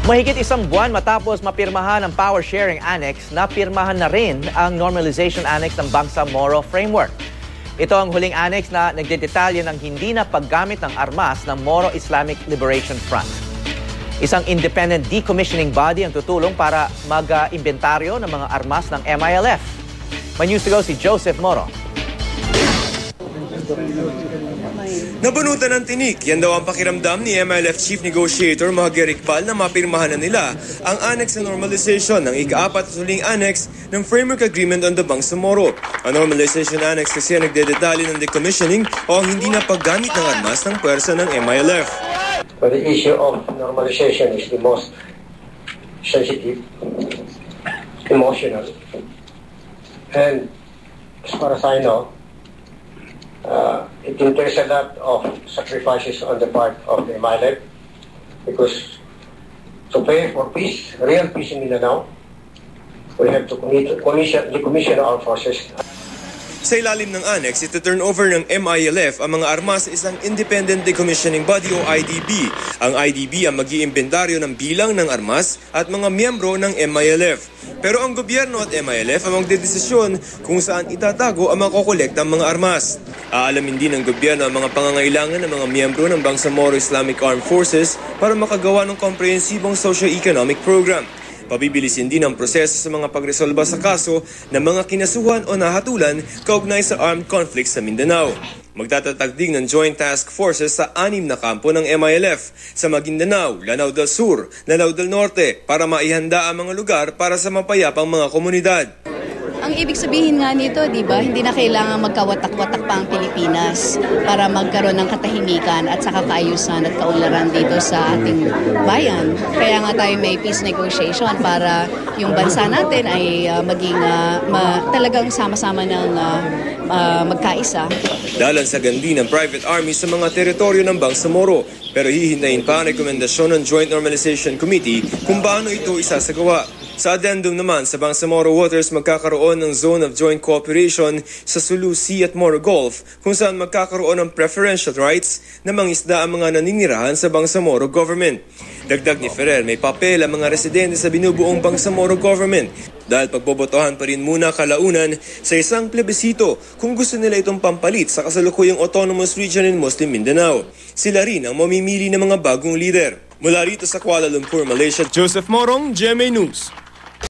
Mahigit isang buwan matapos mapirmahan ang Power Sharing Annex, napirmahan na rin ang Normalization Annex ng Bangsamoro Framework. Ito ang huling annex na nagdedetalye ng hindi na paggamit ng armas ng Moro Islamic Liberation Front. Isang independent decommissioning body ang tutulong para mag-imbentaryo ng mga armas ng MILF. May news to go si Joseph Moro. Nabunutan ng tinik, yan daw ang pakiramdam ni MILF Chief Negotiator Mahagir Iqbal na mapirmahan na nila ang Annex sa Normalization ng ika-4 at huling Annex ng Framework Agreement on the Bangsamoro. Ang Normalization Annex kasi nagdedetalye ng decommissioning o ang hindi na paggamit ng armas ng pwersa ng MILF. But the issue of normalization is the most sensitive, emotional, and as far as I know, it entails a lot of sacrifices on the part of the MILF because to pay for peace, real peace in Mindanao, we have to decommission our forces. Sa ilalim ng annex, ito turn over ng MILF ang mga armas sa isang Independent Decommissioning Body o IDB. Ang IDB ang mag-iimbentaryo ng bilang ng armas at mga miyembro ng MILF. Pero ang gobyerno at MILF ang magdedesisyon kung saan itatago ang makokolekta ng mga armas. Aalamin din ng gobyerno ang mga pangangailangan ng mga miyembro ng Bangsamoro Islamic Armed Forces para makagawa ng komprehensibong socio-economic program. Pabibilisin din ang proseso sa mga pagresolba sa kaso ng mga kinasuhan o nahatulan kaugnay sa armed conflict sa Mindanao. Magtatatag din ng Joint Task Forces sa 6 na kampo ng MILF sa Maguindanao, Lanao del Sur, Lanao del Norte para maihanda ang mga lugar para sa mapayapang mga komunidad. Ang ibig sabihin nga nito, di ba, hindi na kailangan magkawatak-watak pa ang Pilipinas para magkaroon ng katahimikan at saka kaayusan at kaunlaran dito sa ating bayan. Kaya nga tayo may peace negotiation para yung bansa natin ay maging talagang sama-sama ng magkaisa. Dalansagan din ng private army sa mga teritoryo ng Bangsamoro, pero hihintayin pa ang rekomendasyon ng Joint Normalization Committee kung paano ito isasagawa. Sa addendum naman, sa Bangsamoro Waters magkakaroon ng Zone of Joint Cooperation sa Sulu Sea at Moro Gulf kung saan magkakaroon ng preferential rights na mangisda ang mga naninirahan sa Bangsamoro Government. Dagdag ni Ferrer, may papel ang mga residente sa binubuong Bangsamoro Government dahil pagbobotohan pa rin muna kalaunan sa isang plebisito kung gusto nila itong pampalit sa kasalukuyang Autonomous Region in Muslim Mindanao. Sila rin ang mamimili ng mga bagong leader. Mula rito sa Kuala Lumpur, Malaysia, Joseph Morong, GMA News.